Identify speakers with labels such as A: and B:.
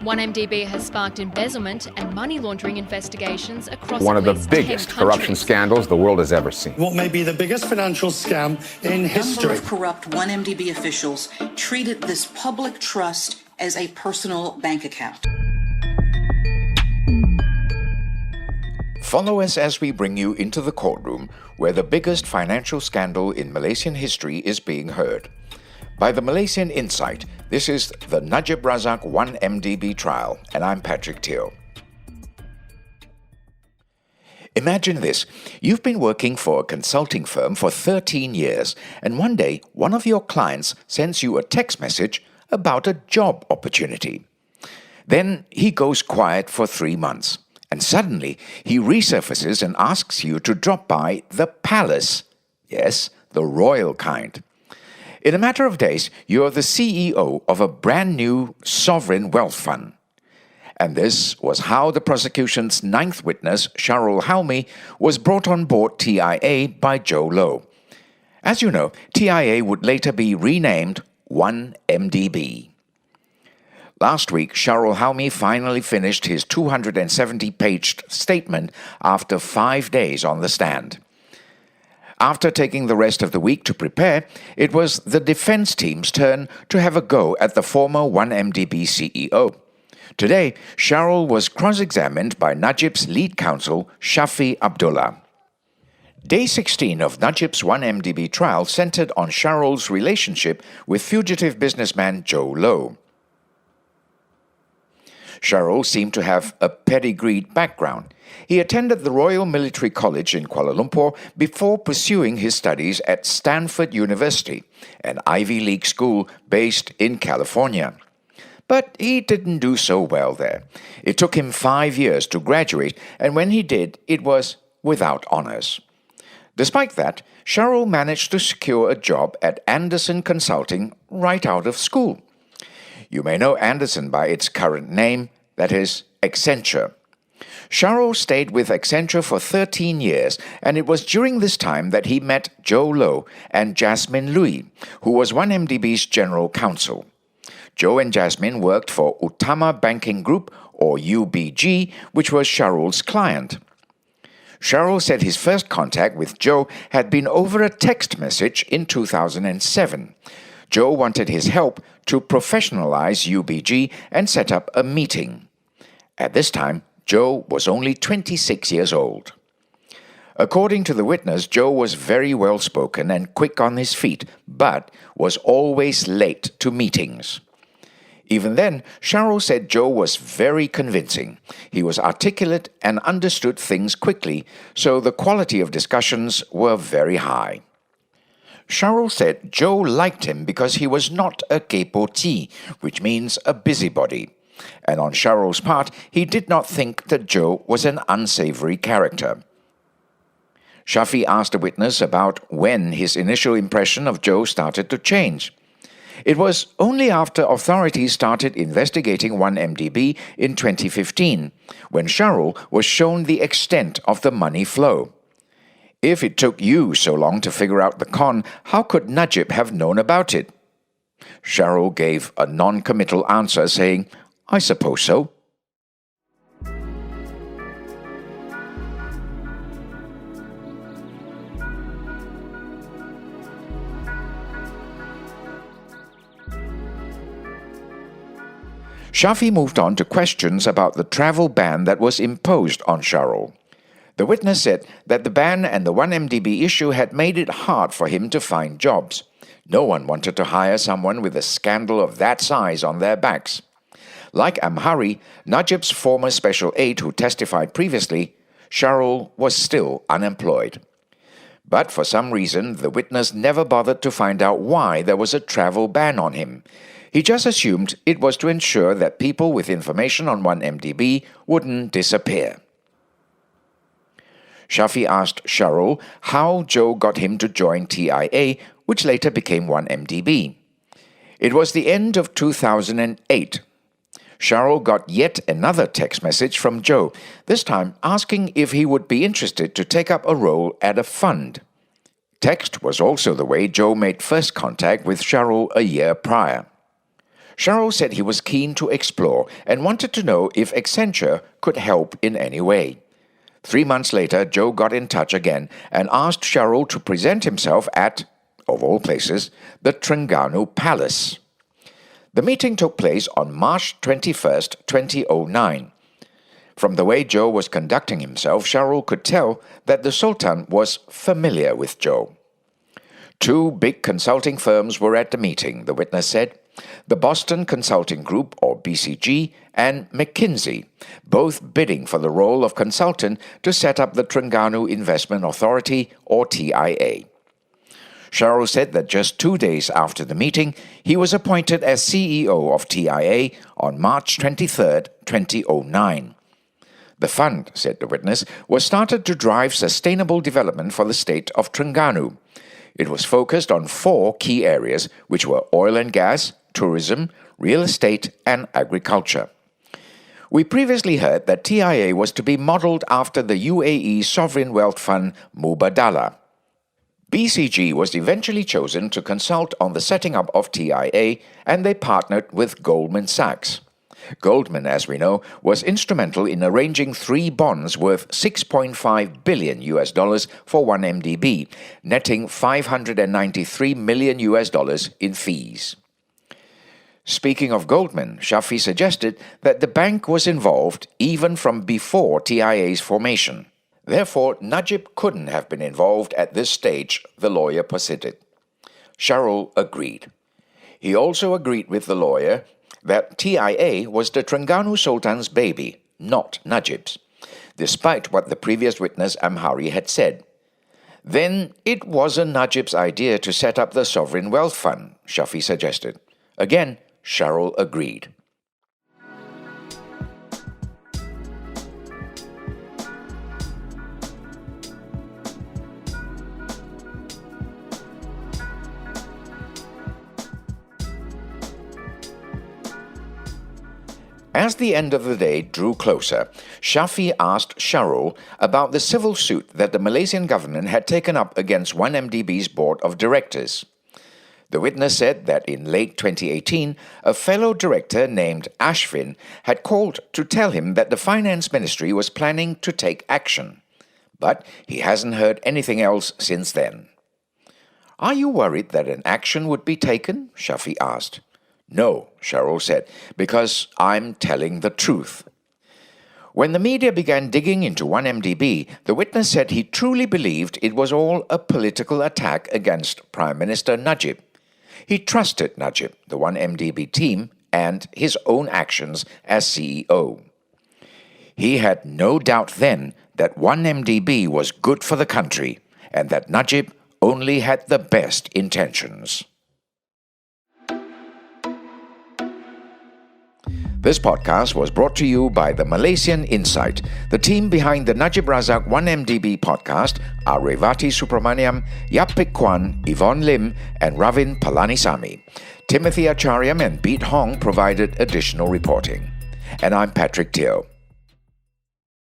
A: 1MDB has sparked embezzlement and money laundering investigations across
B: one of the
A: at least
B: biggest
A: 10
B: corruption
A: countries.
B: scandals the world has ever seen.
C: What may be the biggest financial scam in history.
D: A number of corrupt 1MDB officials treated this public trust as a personal bank account.
E: Follow us as we bring you into the courtroom where the biggest financial scandal in Malaysian history is being heard. By the Malaysian Insight, this is the Najib Razak 1MDB trial, and I'm Patrick Teo. Imagine this. You've been working for a consulting firm for 13 years, and one day, one of your clients sends you a text message about a job opportunity. Then he goes quiet for 3 months, and suddenly he resurfaces and asks you to drop by the palace. Yes, the royal kind. In a matter of days, you're the CEO of a brand new sovereign wealth fund. And this was how the prosecution's ninth witness, Shahrol Halmi, was brought on board TIA by Joe Low. As you know, TIA would later be renamed 1MDB. Last week, Shahrol Halmi finally finished his 270-page statement after 5 days on the stand. After taking the rest of the week to prepare, it was the defense team's turn to have a go at the former 1MDB CEO. Today, Shahrol was cross-examined by Najib's lead counsel, Shafi Abdullah. Day 16 of Najib's 1MDB trial centered on Shahrol's relationship with fugitive businessman Joe Low. Shahrol seemed to have a pedigreed background. He attended the Royal Military College in Kuala Lumpur before pursuing his studies at Stanford University, an Ivy League school based in California. But he didn't do so well there. It took him 5 years to graduate, and when he did, it was without honors. Despite that, Shahrol managed to secure a job at Anderson Consulting right out of school. You may know Anderson by its current name, that is, Accenture. Shahrol stayed with Accenture for 13 years, and it was during this time that he met Joe Low and Jasmine Louis, who was 1MDB's general counsel. Joe and Jasmine worked for Utama Banking Group, or UBG, which was Shahrol's client. Shahrol said his first contact with Joe had been over a text message in 2007. Joe wanted his help to professionalize UBG and set up a meeting. At this time, Joe was only 26 years old. According to the witness, Joe was very well-spoken and quick on his feet, but was always late to meetings. Even then, Shahrol said Joe was very convincing. He was articulate and understood things quickly, so the quality of discussions were very high. Shahrol said Joe liked him because he was not a kepoti, which means a busybody. And on Shahrol's part, he did not think that Joe was an unsavory character. Shafi asked the witness about when his initial impression of Joe started to change. It was only after authorities started investigating 1MDB in 2015, when Shahrol was shown the extent of the money flow. If it took you so long to figure out the con, how could Najib have known about it? Shahrol gave a non-committal answer saying, "I suppose so." Shafi moved on to questions about the travel ban that was imposed on Shahrol. The witness said that the ban and the 1MDB issue had made it hard for him to find jobs. No one wanted to hire someone with a scandal of that size on their backs. Like Amhari, Najib's former special aide who testified previously, Shahrol was still unemployed. But for some reason, the witness never bothered to find out why there was a travel ban on him. He just assumed it was to ensure that people with information on 1MDB wouldn't disappear. Shafi asked Shahrol how Joe got him to join TIA, which later became 1MDB. It was the end of 2008. Shahrol got yet another text message from Joe, this time asking if he would be interested to take up a role at a fund. Text was also the way Joe made first contact with Shahrol a year prior. Shahrol said he was keen to explore and wanted to know if Accenture could help in any way. 3 months later, Joe got in touch again and asked Shahrol to present himself at, of all places, the Terengganu Palace. The meeting took place on March 21, 2009. From the way Joe was conducting himself, Shahrol could tell that the Sultan was familiar with Joe. 2 big consulting firms were at the meeting, the witness said. The Boston Consulting Group, or BCG, and McKinsey, both bidding for the role of consultant to set up the Terengganu Investment Authority, or TIA. Shahrol said that just 2 days after the meeting, he was appointed as CEO of TIA on March 23, 2009. The fund, said the witness, was started to drive sustainable development for the state of Terengganu. It was focused on 4 key areas, which were oil and gas, tourism, real estate, and agriculture. We previously heard that TIA was to be modelled after the UAE sovereign wealth fund Mubadala. BCG was eventually chosen to consult on the setting up of TIA, and they partnered with Goldman Sachs. Goldman, as we know, was instrumental in arranging 3 bonds worth $6.5 billion for 1MDB, netting $593 million in fees. Speaking of Goldman, Shafi suggested that the bank was involved even from before TIA's formation. Therefore, Najib couldn't have been involved at this stage, the lawyer posited. Shahrol agreed. He also agreed with the lawyer that TIA was the Terengganu Sultan's baby, not Najib's, despite what the previous witness Amhari had said. Then it wasn't Najib's idea to set up the Sovereign Wealth Fund, Shafi suggested. Again, Shahrol agreed. As the end of the day drew closer, Shafi asked Shahrol about the civil suit that the Malaysian government had taken up against 1MDB's board of directors. The witness said that in late 2018, a fellow director named Ashvin had called to tell him that the finance ministry was planning to take action. But he hasn't heard anything else since then. "Are you worried that an action would be taken?" Shafi asked. "No," Shahrol said, "because I'm telling the truth." When the media began digging into 1MDB, the witness said he truly believed it was all a political attack against Prime Minister Najib. He trusted Najib, the 1MDB team, and his own actions as CEO. He had no doubt then that 1MDB was good for the country and that Najib only had the best intentions. This podcast was brought to you by the Malaysian Insight. The team behind the Najib Razak 1MDB podcast are Revati Supramaniam, Yap Pik Kwan, Yvonne Lim, and Ravin Palanisamy. Timothy Acharyam and Beat Hong provided additional reporting. And I'm Patrick Teo.